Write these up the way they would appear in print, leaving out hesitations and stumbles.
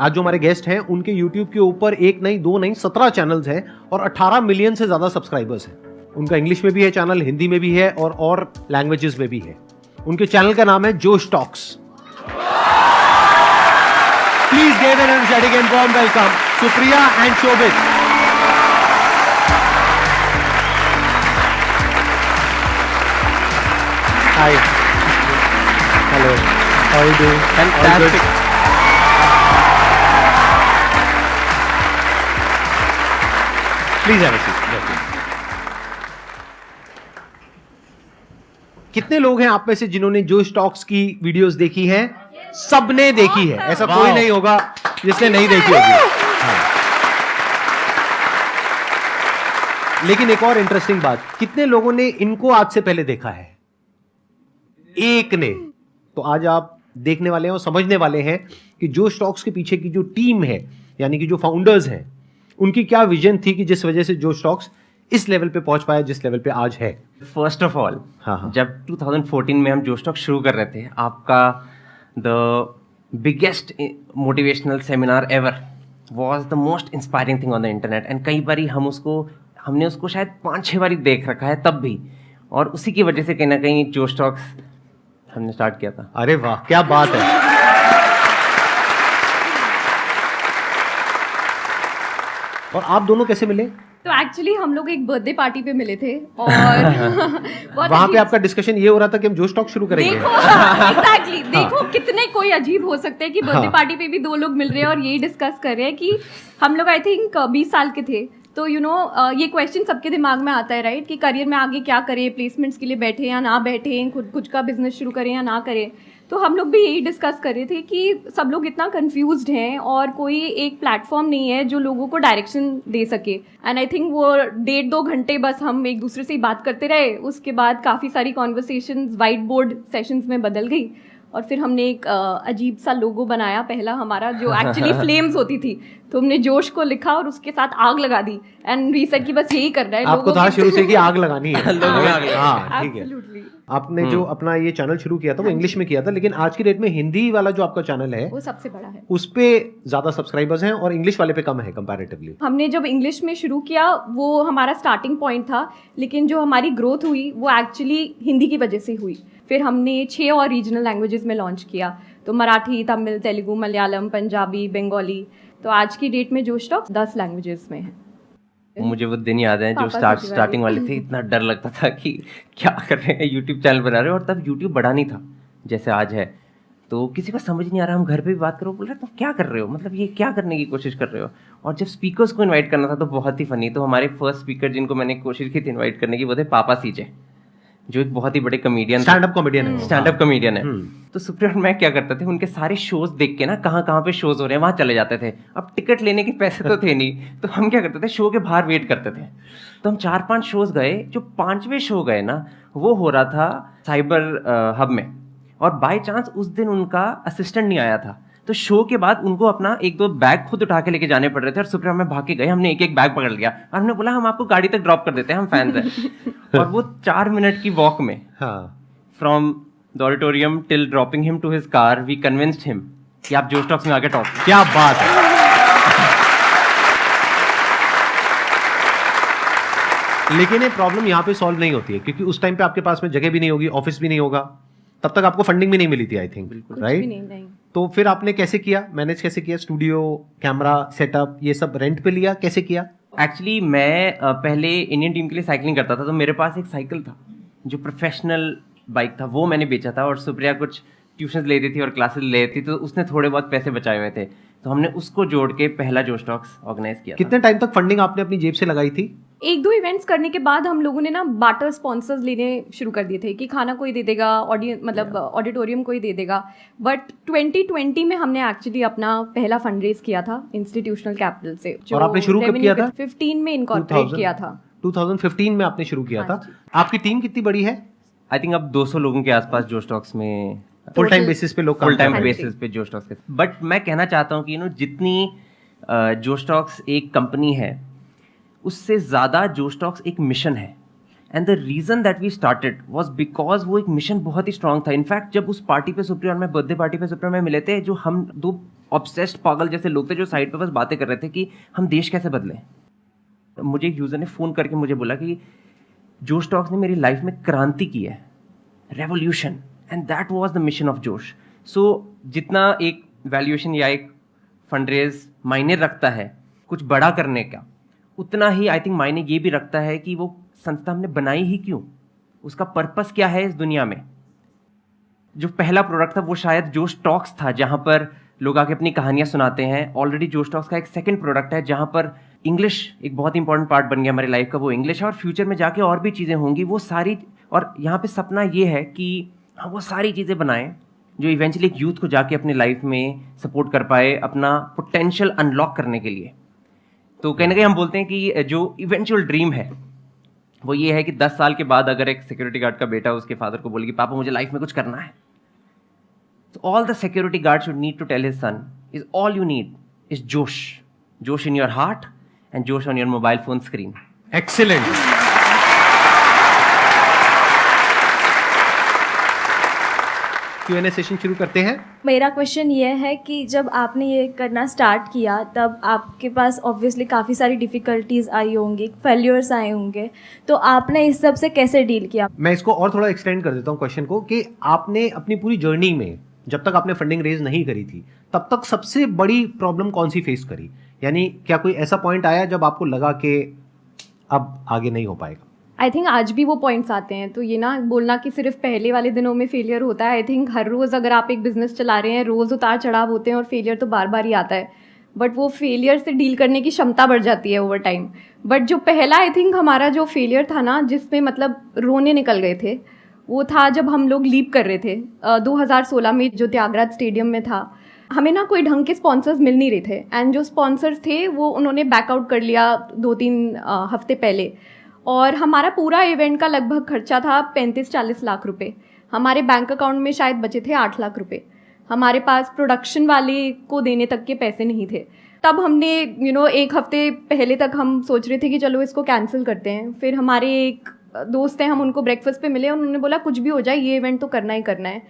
आज जो हमारे गेस्ट हैं उनके YouTube के ऊपर एक नहीं, दो नहीं, 17 चैनल्स हैं और 18 मिलियन से ज्यादा सब्सक्राइबर्स हैं। उनका इंग्लिश में भी है चैनल, हिंदी में भी है और लैंग्वेजेस में भी है। उनके चैनल का नाम है Josh Talks. Please give an energetic and warm welcome Supriya and Shobhit. Hi, hello, how are you doing? Fantastic. Please have a seat. कितने लोग हैं आप में से जिन्होंने जोश टॉक्स की वीडियोस देखी हैं? सबने देखी है, ऐसा कोई नहीं होगा जिसने नहीं देखी होगी। हाँ। लेकिन एक और इंटरेस्टिंग बात, कितने लोगों ने इनको आज से पहले देखा है? एक ने। तो आज आप देखने वाले हैं और समझने वाले हैं कि जोश टॉक्स के पीछे की जो टीम है, यानी कि जो फाउंडर्स हैं, उनकी क्या विजन थी कि जिस वजह से जोश टॉक्स इस लेवल पे पहुंच पाया जिस लेवल पे आज है। फर्स्ट ऑफ ऑल, जब 2014 में हम जोश टॉक शुरू कर रहे थे, आपका the biggest motivational seminar ever was the most inspiring thing on the internet. And कई बारी हमने उसको शायद 5-6 बारी देख रखा है तब भी, और उसी की वजह से कहीं ना कहीं जोश टॉक्स हमने स्टार्ट किया था। अरे वाह, क्या बात है। और आप दोनों कैसे मिले? तो एक्चुअली हम लोग एक बर्थडे पार्टी पे मिले थे और वहां पे आपका डिस्कशन ये हो रहा था कि हम जोश टॉक शुरू करेंगे। देखो एग्जैक्टली देखो कितने कोई अजीब हो सकते हैं कि बर्थडे पार्टी पे भी दो लोग मिल रहे हैं और यही डिस्कस कर रहे हैं कि हम लोग आई थिंक 20 साल के थे। तो ये क्वेश्चन सबके दिमाग में आता है राइट, कि करियर में आगे क्या करें, प्लेसमेंट्स के लिए बैठे या ना बैठे, खुद का बिजनेस शुरू करें या ना करें। तो हम लोग भी यही डिस्कस कर रहे थे कि सब लोग इतना कंफ्यूज्ड हैं और कोई एक प्लेटफॉर्म नहीं है जो लोगों को डायरेक्शन दे सके। एंड आई थिंक वो 1.5-2 घंटे बस हम एक दूसरे से ही बात करते रहे। उसके बाद काफ़ी सारी कॉन्वर्सेशंस वाइट बोर्ड सेशंस में बदल गई और फिर हमने एक अजीब सा लोगो बनाया पहला हमारा, जो एक्चुअली फ्लेम्स होती थी। तो हमने जोश को लिखा और उसके साथ आग लगा दी। एंड वी सेड कि बस यही करना है। आपको था शुरू से कि आग लगानी है। हाँ, ठीक है। Absolutely. आपने जो अपना ये चैनल शुरू किया था वो इंग्लिश में किया था, लेकिन आज की डेट में हिंदी वाला जो आपका चैनल है वो सबसे बड़ा है। उस पे ज्यादा सब्सक्राइबर्स हैं और इंग्लिश वाले पे कम है कंपैरेटिवली। हमने जब इंग्लिश में शुरू किया वो हमारा स्टार्टिंग पॉइंट था, लेकिन जो हमारी ग्रोथ हुई वो एक्चुअली हिंदी की वजह से हुई। फिर हमने 6 और रीजनल लैंग्वेजेस में लॉन्च किया, तो मराठी, तमिल, तेलुगु, मलयालम, पंजाबी, बंगाली। तो आज की डेट में जोश टॉक्स 10 लैंग्वेजेस में है। मुझे वो दिन याद है जो स्टार्टिंग वाले थे, इतना डर लगता था कि क्या कर रहे हैं, यूट्यूब चैनल बना रहे हो। और तब यूट्यूब बड़ा नहीं था जैसे आज है, तो किसी को समझ नहीं आ रहा। हम घर पे भी बात करो, बोल रहे तुम क्या कर रहे हो, मतलब ये क्या करने की कोशिश कर रहे हो। और जब स्पीकर्स को इनवाइट करना था तो बहुत ही फनी। तो हमारे फर्स्ट स्पीकर जिनको मैंने कोशिश की थी इन्वाइट करने की, वो थे पापा सीजे, जो एक बहुत ही बड़े कॉमेडियन, स्टैंड अप कॉमेडियन है। तो सुप्रिया और मैं क्या करते थे, उनके सारे शोज देख के ना कहाँ पे शोज हो रहे हैं वहां चले जाते थे। अब टिकट लेने के पैसे तो थे नहीं, तो हम क्या करते थे, शो के बाहर वेट करते थे। तो हम 4-5 शोज गए। जो 5वें शो गए ना, वो हो रहा था साइबर हब में, और बाय चांस उस दिन उनका असिस्टेंट नहीं आया था। तो शो के बाद उनको अपना 1-2 बैग खुद उठा के लेके जाने पड़ रहे थे और सुप्रिया में भाग के गए। हमने एक बैग पकड़ लिया और हमने बोला हम आपको गाड़ी तक ड्रॉप कर देते हैं, हम फैंस हैं। और वो 4 मिनट की वॉक में from the auditorium till dropping him to his car, we convinced him कि आप जोश टॉक्स में आके टॉक। क्या बात है। लेकिन ये प्रॉब्लम यहाँ पे सॉल्व नहीं होती है, क्योंकि उस टाइम पे आपके पास में जगह भी नहीं होगी, ऑफिस भी नहीं होगा, तब तक आपको फंडिंग भी नहीं मिली थी आई थिंक, राइट? तो फिर आपने कैसे किया, मैनेज कैसे किया? स्टूडियो, कैमरा सेटअप, ये सब रेंट पे लिया, कैसे किया? एक्चुअली मैं पहले इंडियन टीम के लिए साइकिलिंग करता था, तो मेरे पास एक साइकिल था जो प्रोफेशनल बाइक था, वो मैंने बेचा था। और सुप्रिया कुछ ट्यूशन लेती थी और क्लासेस लेती थी, तो उसने थोड़े बहुत पैसे बचाए हुए थे, तो हमने उसको जोड़ के पहला जोश टॉक्स ऑर्गेनाइज किया। कितने टाइम तक फंडिंग आपने अपनी जेब से लगाई थी? 1-2 इवेंट्स करने के बाद हम लोगों ने ना बार्टर स्पॉन्सर्स लेने शुरू कर दिए थे कि खाना कोई दे देगा, ऑडिटोरियम कोई दे देगा। बट 2020 में हमने एक्चुअली अपना पहला फंड रेज किया था इंस्टीट्यूशनल कैपिटल से। और आपने शुरू कब किया था? 15 में इनकॉर्पोरेट किया था। 2015 में आपने शुरू किया था। आपकी टीम कितनी बड़ी है? आई थिंक अब 200 लोगों के आसपास जोश टॉक्स में फुल टाइम बेसिस पे लोग फुल टाइम बेसिस पे जोश टॉक्स के। बट मैं कहना चाहता हूँ कि जितनी जोश टॉक्स एक कंपनी है, उससे ज़्यादा जोश टॉक्स एक मिशन है। And the reason that we started was because वो एक मिशन बहुत ही स्ट्रांग था। इनफैक्ट जब उस पार्टी पे सुप्रिया और मैं, बर्थडे पार्टी पे सुप्रिया में मिले थे, जो हम 2 ऑब्सेस्ड पागल जैसे लोग थे जो साइड पे बस बातें कर रहे थे कि हम देश कैसे बदलें। मुझे एक यूज़र ने फ़ोन करके मुझे बोला कि जोश टॉक्स ने मेरी लाइफ में क्रांति की है, revolution, and that was the mission of जोश। सो जितना एक वैल्यूएशन या एक फंडरेज मायने रखता है कुछ बड़ा करने का, उतना ही आई थिंक मायने ये भी रखता है कि वो संस्था हमने बनाई ही क्यों, उसका पर्पस क्या है इस दुनिया में। जो पहला प्रोडक्ट था वो शायद जोश टॉक्स था, जहाँ पर लोग आके अपनी कहानियाँ सुनाते हैं। ऑलरेडी जोश टॉक्स का एक सेकंड प्रोडक्ट है जहाँ पर इंग्लिश एक बहुत इंपॉर्टेंट पार्ट बन गया हमारी लाइफ का, वो इंग्लिश है, और फ्यूचर में जाके और भी चीज़ें होंगी वो सारी। और यहाँ पे सपना ये है कि हम वो सारी चीज़ें बनाएं जो इवेंचुअली एक यूथ को जाके अपनी लाइफ में सपोर्ट कर पाए अपना पोटेंशियल अनलॉक करने के लिए। तो कहीं ना कहीं हम बोलते हैं कि जो इवेंचुअल ड्रीम है वो ये है कि 10 साल के बाद अगर एक सिक्योरिटी गार्ड का बेटा उसके फादर को बोले कि पापा मुझे लाइफ में कुछ करना है, तो all the security guard should need to tell his son is all you need is josh, josh in your heart and josh on your mobile phone screen. Excellent. Q&A session शुरू करते हैं। मेरा क्वेश्चन ये है कि जब आपने ये करना स्टार्ट किया तब आपके पास ऑब्वियसली काफ़ी सारी डिफ़िकल्टीज आई होंगी, फेल्यूर्स आए होंगे, तो आपने इस सब से कैसे डील किया? मैं इसको और थोड़ा एक्सटेंड कर देता हूँ क्वेश्चन को कि आपने अपनी पूरी जर्नी में जब तक आपने फंडिंग रेज नहीं करी थी तब तक सबसे बड़ी प्रॉब्लम कौन सी फेस करी? यानी क्या कोई ऐसा पॉइंट आया जब आपको लगा कि अब आगे नहीं हो पाएगा? आई थिंक आज भी वो पॉइंट्स आते हैं। तो ये ना बोलना कि सिर्फ पहले वाले दिनों में फेलियर होता है, आई थिंक हर रोज़ अगर आप एक बिजनेस चला रहे हैं रोज़ उतार चढ़ाव होते हैं और फेलियर तो बार बार ही आता है, बट वो फेलियर से डील करने की क्षमता बढ़ जाती है ओवर टाइम। बट जो पहला आई थिंक हमारा जो फेलियर था ना, जिसमें मतलब रोने निकल गए थे, वो था जब हम लोग लीप कर रहे थे 2016 में जो त्यागराज स्टेडियम में था। हमें ना कोई ढंग के स्पॉन्सर्स मिल नहीं रहे थे, एंड जो स्पॉन्सर्स थे वो उन्होंने बैकआउट कर लिया 2-3 हफ्ते पहले, और हमारा पूरा इवेंट का लगभग खर्चा था 35-40 लाख रुपए। हमारे बैंक अकाउंट में शायद बचे थे 8 लाख रुपए। हमारे पास प्रोडक्शन वाले को देने तक के पैसे नहीं थे। तब हमने एक हफ्ते पहले तक हम सोच रहे थे कि चलो इसको कैंसिल करते हैं। फिर हमारे एक दोस्त हैं, हम उनको ब्रेकफास्ट पे मिले, उन्होंने बोला कुछ भी हो जाए ये इवेंट तो करना ही करना है।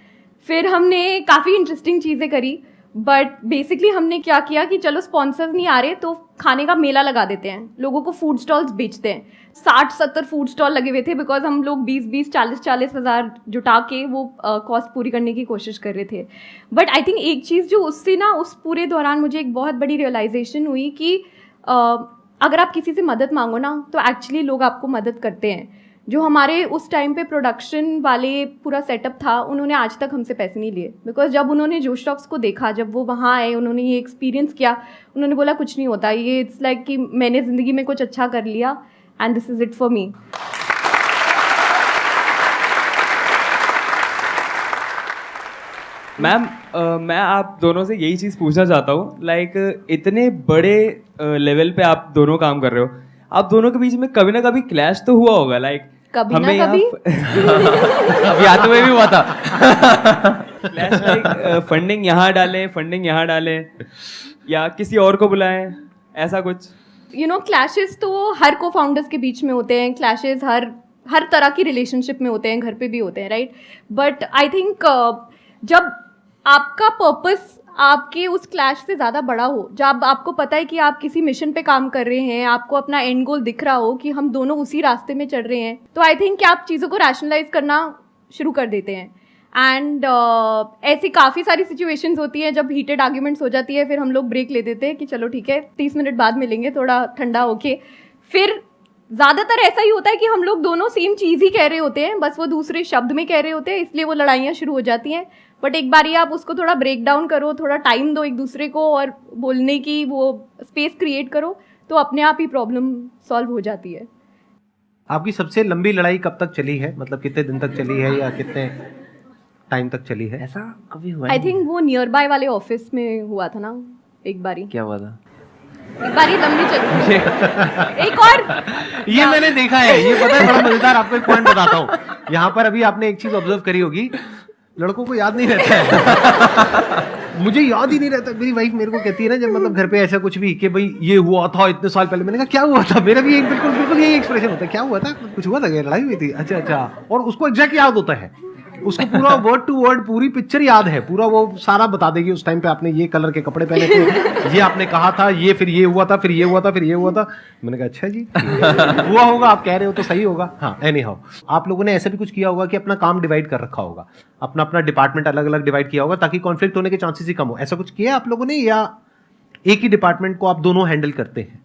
फिर हमने काफ़ी इंटरेस्टिंग चीज़ें करी, बट बेसिकली हमने क्या किया कि चलो स्पॉन्सर्स नहीं आ रहे तो खाने का मेला लगा देते हैं, लोगों को फूड स्टॉल्स बेचते हैं। 60-70 फूड स्टॉल लगे हुए थे, बिकॉज हम लोग 20-40 हज़ार जुटा के वो कॉस्ट पूरी करने की कोशिश कर रहे थे। बट आई थिंक एक चीज़ जो उससे ना उस पूरे दौरान मुझे एक बहुत बड़ी रियलाइजेशन हुई कि अगर आप किसी से मदद मांगो ना तो एक्चुअली लोग आपको मदद करते हैं। जो हमारे उस टाइम पे प्रोडक्शन वाले पूरा सेटअप था, उन्होंने आज तक हमसे पैसे नहीं लिए, बिकॉज जब उन्होंने जोश टॉक्स को देखा, जब वो वहाँ आए, उन्होंने ये एक्सपीरियंस किया, उन्होंने बोला कुछ नहीं होता, ये इट्स लाइक कि मैंने ज़िंदगी में कुछ अच्छा कर लिया and this is it for me. Ma'am मैं आप दोनों से यही चीज़ पूछना चाहता हूँ, लाइक इतने बड़े लेवल पे आप दोनों काम कर रहे हो, आप दोनों के बीच में कभी ना कभी क्लैश तो हुआ होगा, लाइक कभी ना कभी अभी आते हुए भी हुआ था क्लैश, लाइक फंडिंग यहाँ डालें, फंडिंग यहाँ डालें, या किसी और को बुलाएं, ऐसा कुछ? क्लैशेस तो हर को फाउंडर्स के बीच में होते हैं, क्लैशेस हर तरह की रिलेशनशिप में होते हैं, घर पे भी होते हैं, राइट। बट आई थिंक जब आपका पर्पस आपके उस क्लैश से ज़्यादा बड़ा हो, जब आपको पता है कि आप किसी मिशन पे काम कर रहे हैं, आपको अपना एंड गोल दिख रहा हो कि हम दोनों उसी रास्ते में चल रहे हैं, तो आई थिंक कि आप चीज़ों को रैशनलाइज करना शुरू कर देते हैं। एंड ऐसी काफ़ी सारी सिचुएशंस होती हैं जब हीटेड आर्ग्यूमेंट्स हो जाती है, फिर हम लोग ब्रेक ले देते हैं कि चलो ठीक है 30 मिनट बाद मिलेंगे, थोड़ा ठंडा होके। फिर ज़्यादातर ऐसा ही होता है कि हम लोग दोनों सेम चीज़ ही कह रहे होते हैं, बस वो दूसरे शब्द में कह रहे होते हैं, इसलिए वो लड़ाइयाँ शुरू हो जाती हैं। बट एक बार ये आप उसको थोड़ा ब्रेक डाउन करो, थोड़ा टाइम दो एक दूसरे को और बोलने की वो स्पेस क्रिएट करो, तो अपने आप ही प्रॉब्लम सॉल्व हो जाती है। आपकी सबसे लंबी लड़ाई कब तक चली है? मतलब कितने दिन तक चली है या कितने टाइम तक चली है? ऐसा कभी हुआ आई थिंक वो नियर बाय वाले ऑफिस में हुआ था ना एक बारी। क्या हुआ था? एक बारी लंबी चली एक और ये मैंने देखा है, ये पता है बड़ा मजेदार। आपको एक पॉइंट बताता हूँ, यहाँ पर अभी आपने एक चीज ऑब्जर्व करी होगी, लड़कों को याद नहीं रहता है। मुझे याद ही नहीं रहता। मेरी वाइफ मेरे को कहती है ना, जब मतलब घर पे ऐसा कुछ भी कि भाई ये हुआ था इतने साल पहले, मैंने कहा क्या हुआ था, मेरा भी एक बिल्कुल यही एक्सप्रेशन होता है, क्या हुआ था, कुछ हुआ था, क्या लड़ाई हुई थी, अच्छा, और उसको एग्जैक्ट याद होता है। उसको पूरा वर्ड टू वर्ड पूरी पिक्चर याद है, पूरा वो सारा बता देगी। उस टाइम पे आपने ये कलर के कपड़े पहने थे, ये आपने कहा था, ये फिर ये हुआ था, फिर ये हुआ था, फिर ये हुआ था। मैंने कहा अच्छा जी हुआ होगा, आप कह रहे हो तो सही होगा। हाँ, एनी हाउ आप लोगों ने ऐसा भी कुछ किया होगा कि अपना काम डिवाइड कर रखा होगा, अपना अपना डिपार्टमेंट अलग अलग डिवाइड किया होगा ताकि कॉन्फ्लिक्ट होने के चांसेस ही कम हो। ऐसा कुछ किया आप लोगों ने, या एक ही डिपार्टमेंट को आप दोनों हैंडल करते हैं?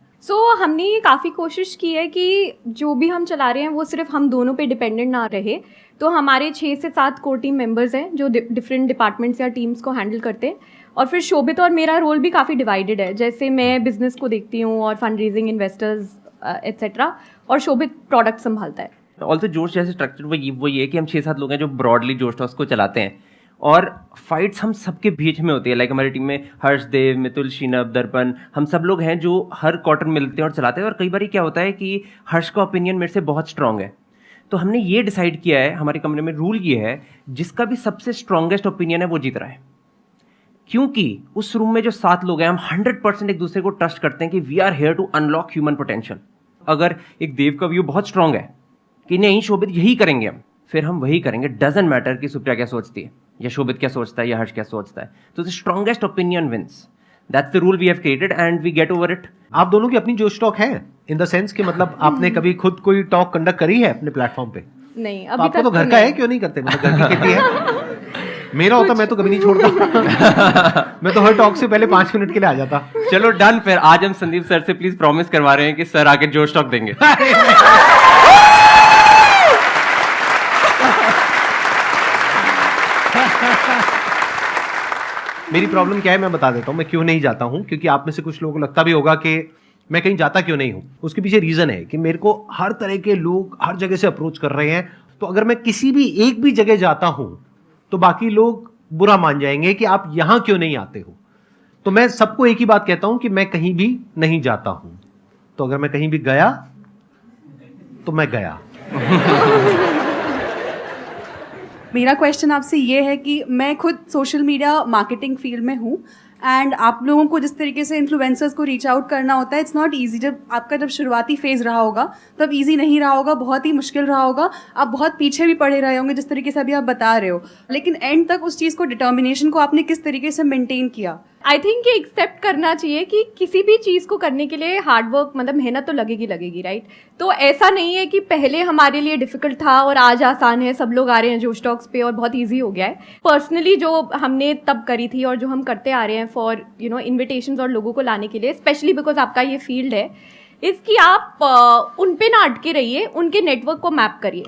हमने ये काफ़ी कोशिश की है कि जो भी हम चला रहे हैं वो सिर्फ हम दोनों पे डिपेंडेंट ना रहे। तो हमारे 6 से 7 कोर टीम मेंबर्स हैं जो डिफरेंट डिपार्टमेंट्स या टीम्स को हैंडल करते हैं। और फिर शोभित और मेरा रोल भी काफ़ी डिवाइडेड है, जैसे मैं बिजनेस को देखती हूँ और फंड रेजिंग, इन्वेस्टर्स एट्सेट्रा, और शोभित प्रोडक्ट संभालता है। ऑल्सो जोश जैसे स्ट्रक्चर वो ये है कि हम 6-7 लोग हैं जो ब्रॉडली जोश टॉक्स को चलाते हैं, और फाइट्स हम सबके बीच में होती है। लाइक हमारी टीम में हर्षदेव, मितुल, शीनब, दर्पण, हम सब लोग हैं जो हर क्वार्टर मिलते हैं और चलाते हैं। और कई बार क्या होता है कि हर्ष का ओपिनियन मेरे से बहुत स्ट्रांग है, तो हमने ये डिसाइड किया है, हमारे कमरे में रूल ये है, जिसका भी सबसे स्ट्रांगेस्ट ओपिनियन है वो जीत रहा है। क्योंकि उस रूम में जो 7 लोग हैं, हम 100% एक दूसरे को ट्रस्ट करते हैं कि we are here to unlock human potential. अगर एक देव का व्यू बहुत स्ट्रांग है कि नहीं शोभित यही करेंगे हम, फिर हम वही करेंगे। डजंट मैटर कि सुप्रिया क्या सोचती है या शोभित क्या सोचता है या हर्ष क्या सोचता है। तो the strongest opinion wins. That's the rule we have created and we get over it. आप दोनों की अपनी जोश टॉक है, इन द सेंस कि मतलब आपने कभी खुद कोई टॉक कंडक्ट करी है अपने प्लेटफॉर्म पे? नहीं, तो अभी आपको तक तो घर का है, क्यों नहीं करते? मतलब घर की खेती है। मेरा होता मैं तो कभी नहीं छोड़ता मैं तो हर टॉक से पहले 5 मिनट के लिए आ जाता। चलो डन, फिर आज हम संदीप सर से प्लीज प्रॉमिस करवा रहे हैं कि सर आके जोश टॉक देंगे। मेरी प्रॉब्लम क्या है मैं बता देता हूं, मैं क्यों नहीं जाता हूं। क्योंकि आप में से कुछ लोगों को लगता भी होगा कि मैं कहीं जाता क्यों नहीं हूं। उसके पीछे रीजन है कि मेरे को हर तरह के लोग हर जगह से अप्रोच कर रहे हैं। तो अगर मैं किसी भी एक भी जगह जाता हूं तो बाकी लोग बुरा मान जाएंगे कि आप यहां क्यों नहीं आते हो। तो मैं सबको एक ही बात कहता हूं कि मैं कहीं भी नहीं जाता हूं। तो अगर मैं कहीं भी गया तो मैं गया। मेरा क्वेश्चन आपसे ये है कि मैं खुद सोशल मीडिया मार्केटिंग फील्ड में हूँ, एंड आप लोगों को जिस तरीके से इन्फ्लुएंसर्स को रीच आउट करना होता है, इट्स नॉट ईजी। जब शुरुआती फेज़ रहा होगा तब ईजी नहीं रहा होगा, बहुत ही मुश्किल रहा होगा, आप बहुत पीछे भी पड़े रहे होंगे जिस तरीके से अभी आप बता रहे हो। लेकिन एंड तक उस चीज़ को, डिटर्मिनेशन को आपने किस तरीके से मेंटेन किया? आई थिंक ये एक्सेप्ट करना चाहिए कि किसी भी चीज़ को करने के लिए हार्ड वर्क, मतलब मेहनत तो लगेगी, राइट। तो ऐसा नहीं है कि पहले हमारे लिए डिफिकल्ट था और आज आसान है, सब लोग आ रहे हैं जोश टॉक्स पे और बहुत इजी हो गया है। पर्सनली जो हमने तब करी थी और जो हम करते आ रहे हैं फॉर इन्विटेशंस और लोगों को लाने के लिए, स्पेशली बिकॉज आपका ये फील्ड है, इसकी आप उन पे ना अटके रहिए, उनके नेटवर्क को मैप करिए।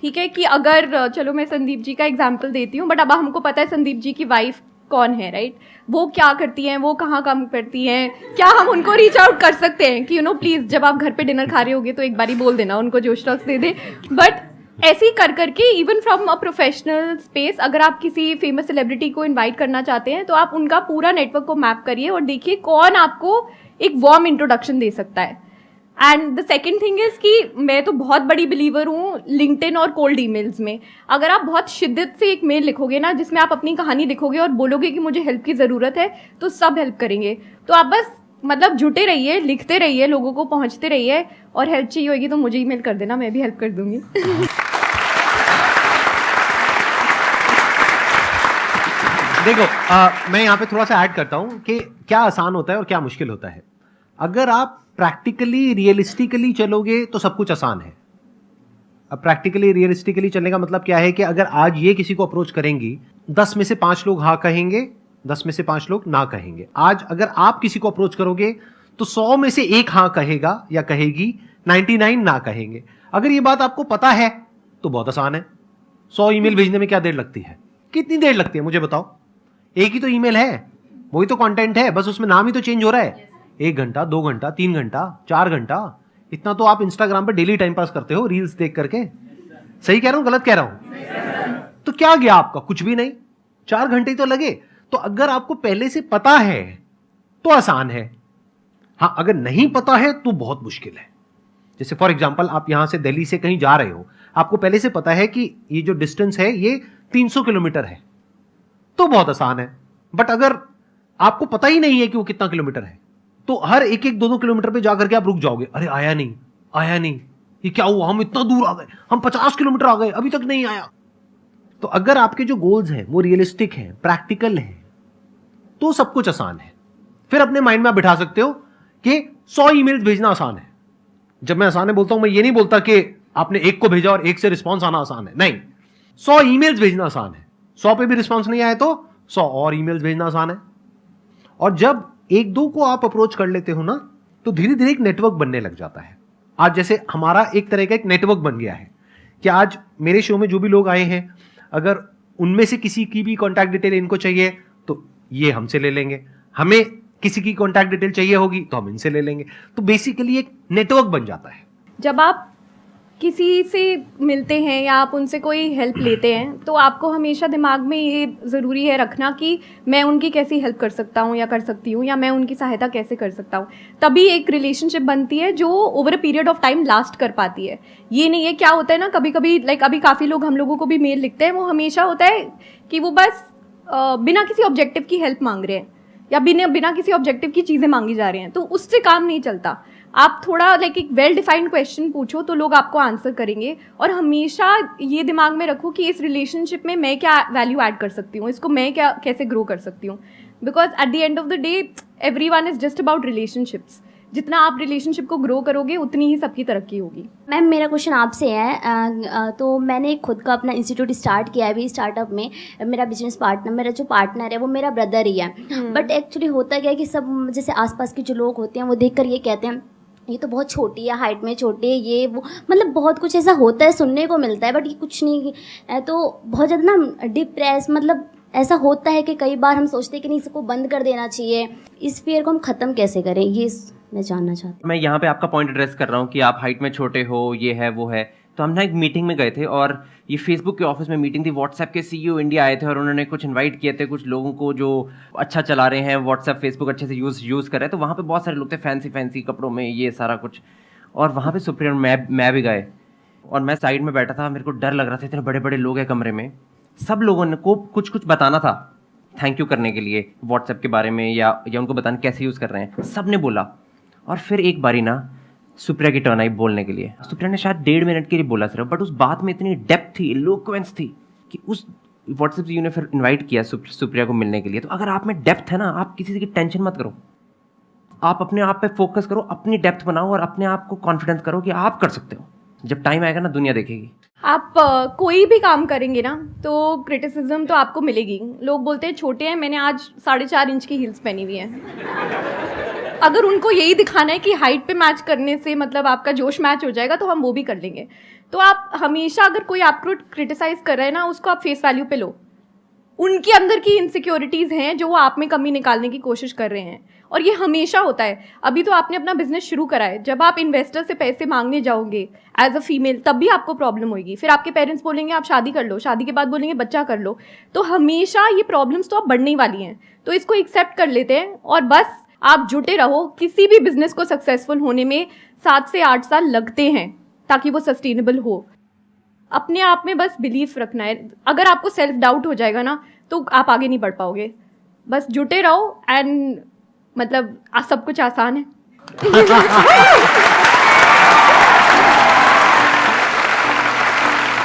ठीक है कि अगर चलो मैं संदीप जी का एग्जाम्पल देती हूँ, बट अब हमको पता है संदीप जी की वाइफ कौन है, राइट, वो क्या करती हैं, वो कहाँ काम करती हैं, क्या हम उनको रीच आउट कर सकते हैं कि प्लीज़ जब आप घर पे डिनर खा रहे होगे तो एक बारी बोल देना उनको, जोश टॉक्स दे दे। बट ऐसे ही कर करके even from a professional space, अगर आप किसी फेमस सेलिब्रिटी को इनवाइट करना चाहते हैं तो आप उनका पूरा नेटवर्क को मैप करिए और देखिए कौन आपको एक वार्म इंट्रोडक्शन दे सकता है। And the second thing is कि मैं तो बहुत बड़ी बिलीवर हूँ लिंक्डइन और कोल्ड ईमेल्स में। अगर आप बहुत शिद्दत से एक मेल लिखोगे ना जिसमें आप अपनी कहानी लिखोगे और बोलोगे कि मुझे हेल्प की ज़रूरत है, तो सब हेल्प करेंगे। तो आप बस मतलब जुटे रहिए, लिखते रहिए, लोगों को पहुँचते रहिए, और हेल्प चाहिए होगी तो मुझे ईमेल कर देना, मैं भी हेल्प कर दूंगी। देखो मैं यहाँ पे थोड़ा सा ऐड करता हूँ कि क्या आसान होता है और क्या मुश्किल होता है। अगर आप प्रैक्टिकली रियलिस्टिकली चलोगे तो सब कुछ आसान है। अब प्रैक्टिकली रियलिस्टिकली चलने का मतलब क्या है कि अगर आज ये किसी को अप्रोच करेंगी, 10 में से 5 लोग हाँ कहेंगे, 10 में से 5 लोग ना कहेंगे। आज अगर आप किसी को अप्रोच करोगे तो 100 में से 1 हाँ कहेगा या कहेगी, 99 ना कहेंगे। अगर ये बात आपको पता है तो बहुत आसान है। 100 ईमेल भेजने में क्या देर लगती है? कितनी देर लगती है मुझे बताओ? एक ही तो ईमेल है, वही तो कंटेंट है, बस उसमें नाम ही तो चेंज हो रहा है। 1 घंटा, 2 घंटा, 3 घंटा, 4 घंटा, इतना तो आप इंस्टाग्राम पे डेली टाइम पास करते हो रील्स देख करके। सही कह रहा हूं, गलत कह रहा हूं? तो क्या गया आपका? कुछ भी नहीं, 4 घंटे तो लगे। तो अगर आपको पहले से पता है तो आसान है। हाँ, अगर नहीं पता है तो बहुत मुश्किल है। जैसे फॉर एग्जाम्पल आप यहां से दिल्ली से कहीं जा रहे हो, आपको पहले से पता है कि ये जो डिस्टेंस है ये 300 किलोमीटर है, तो बहुत आसान है। बट अगर आपको पता ही नहीं है कि वो कितना किलोमीटर है, तो हर 1-1, 2-2 किलोमीटर पे जाकर के आप रुक जाओगे। अरे आया नहीं, ये क्या हुआ, हम इतना दूर आ गए, हम 50 किलोमीटर आ गए, अभी तक नहीं आया। तो अगर आपके जो गोल्स हैं वो रियलिस्टिक हैं, प्रैक्टिकल हैं, तो सब कुछ आसान है। फिर अपने माइंड में आप बिठा सकते हो कि 100 ईमेल्स भेजना आसान है। जब मैं आसान है बोलता हूं, मैं ये नहीं बोलता कि आपने एक को भेजा और एक से रिस्पॉन्स आना आसान है, नहीं। 100 ईमेल्स भेजना आसान है, 100 पे भी रिस्पॉन्स नहीं आए तो 100 और ईमेल्स भेजना आसान है। और जब एक दो को आप अप्रोच कर लेते हो ना, तो धीरे धीरे एक नेटवर्क बनने लग जाता है। आज जैसे हमारा एक तरह का एक नेटवर्क बन गया है कि आज मेरे शो में जो भी लोग आए हैं, अगर उनमें से किसी की भी कॉन्टैक्ट डिटेल इनको चाहिए तो ये हमसे ले लेंगे, हमें किसी की कॉन्टैक्ट डिटेल चाहिए होगी तो हम इनसे ले लेंगे। तो बेसिकली एक नेटवर्क बन जाता है। जब आप किसी से मिलते हैं या आप उनसे कोई हेल्प लेते हैं तो आपको हमेशा दिमाग में ये ज़रूरी है रखना कि मैं उनकी कैसी हेल्प कर सकता हूँ या कर सकती हूँ, या मैं उनकी सहायता कैसे कर सकता हूँ। तभी एक रिलेशनशिप बनती है जो over a period of time last कर पाती है। ये नहीं है, क्या होता है ना, कभी कभी लाइक अभी काफ़ी लोग हम लोगों को भी मेल लिखते हैं, वो हमेशा होता है कि वो बस बिना किसी ऑब्जेक्टिव की हेल्प मांग रहे हैं या बिना किसी ऑब्जेक्टिव की चीज़ें मांगी जा रही हैं, तो उससे काम नहीं चलता। आप थोड़ा लाइक एक वेल डिफाइंड क्वेश्चन पूछो तो लोग आपको आंसर करेंगे। और हमेशा ये दिमाग में रखो कि इस रिलेशनशिप में मैं क्या वैल्यू ऐड कर सकती हूँ, इसको मैं क्या कैसे ग्रो कर सकती हूँ। Because at the end of the day everyone is just about relationships. जितना आप रिलेशनशिप को ग्रो करोगे उतनी ही सबकी तरक्की होगी। मैम मेरा क्वेश्चन आपसे है, तो मैंने खुद का अपना इंस्टीट्यूट स्टार्ट किया है अभी। स्टार्टअप में मेरा बिजनेस पार्टनर, मेरा जो पार्टनर है वो मेरा ब्रदर ही है। बट एक्चुअली होता क्या है कि सब जैसे आसपास के जो लोग होते हैं वो देखकर ये कहते हैं ये तो बहुत छोटी है, हाइट में छोटी है, ये वो, मतलब बहुत कुछ ऐसा होता है, सुनने को मिलता है, बट ये कुछ नहीं है। तो बहुत ज़्यादा ना डिप्रेस, मतलब ऐसा होता है कि कई बार हम सोचते हैं कि नहीं, इसको बंद कर देना चाहिए। इस फियर को हम ख़त्म कैसे करें, ये मैं जानना चाहती हूँ। मैं यहाँ पे आपका पॉइंट एड्रेस कर रहा हूँ कि आप हाइट में छोटे हो, ये है वो है। तो हम ना एक मीटिंग में गए थे और ये फेसबुक के ऑफिस में मीटिंग थी। व्हाट्सएप के सीईओ इंडिया आए थे और उन्होंने कुछ इनवाइट किए थे कुछ लोगों को जो अच्छा चला रहे हैं, व्हाट्सएप फेसबुक अच्छे से यूज़ कर रहे हैं। तो वहाँ पे बहुत सारे लोग थे फैंसी कपड़ों में, ये सारा कुछ। और वहाँ पे सुप्रिया और मैं भी गए और मैं साइड में बैठा था। मेरे को डर लग रहा था, इतने बड़े बड़े लोग हैं कमरे में। सब लोगों ने को कुछ बताना था थैंक यू करने के लिए व्हाट्सएप के बारे में, या उनको बताना कैसे यूज़ कर रहे हैं। सब ने बोला और फिर एक बारी ना सुप्रिया की टर्न आई बोलने के लिए। सुप्रिया ने शायद 1.5 मिनट के लिए बोला सिर्फ, बट उस बात में इतनी डेप्थ थी, इलोक्वेंस थी कि उस व्हाट्सएप से ने फिर इनवाइट किया सुप्रिया को मिलने के लिए। तो अगर आप में डेप्थ है ना, आप किसी की टेंशन मत करो, आप अपने आप पे फोकस करो, अपनी डेप्थ बनाओ और अपने आप को कॉन्फिडेंस करो कि आप कर सकते हो। जब टाइम आएगा ना, दुनिया देखेगी। आप कोई भी काम करेंगे ना तो क्रिटिसिज्म तो आपको मिलेगी। लोग बोलते हैं छोटे हैं, मैंने आज 4.5 इंच की हील्स पहनी हुई हैं। अगर उनको यही दिखाना है कि हाइट पे मैच करने से मतलब आपका जोश मैच हो जाएगा तो हम वो भी कर लेंगे। तो आप हमेशा अगर कोई आपको क्रिटिसाइज कर रहा है ना, उसको आप फेस वैल्यू पे लो। उनके अंदर की इनसिक्योरिटीज़ हैं जो वो आप में कमी निकालने की कोशिश कर रहे हैं, और ये हमेशा होता है। अभी तो आपने अपना बिजनेस शुरू करा है, जब आप इन्वेस्टर से पैसे मांगने जाओगे एज अ फीमेल तब भी आपको प्रॉब्लम होगी। फिर आपके पेरेंट्स बोलेंगे आप शादी कर लो, शादी के बाद बोलेंगे बच्चा कर लो। तो हमेशा ये प्रॉब्लम्स तो अब बढ़ने वाली हैं, तो इसको एक्सेप्ट कर लेते हैं और बस आप जुटे रहो। किसी भी बिजनेस को सक्सेसफुल होने में 7 से 8 साल लगते हैं ताकि वो सस्टेनेबल हो। अपने आप में बस बिलीफ रखना है। अगर आपको सेल्फ डाउट हो जाएगा ना तो आप आगे नहीं बढ़ पाओगे। बस जुटे रहो एंड मतलब सब कुछ आसान है।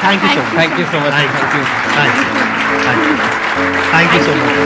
Thank you so much. Thank you so much. Thank you so much.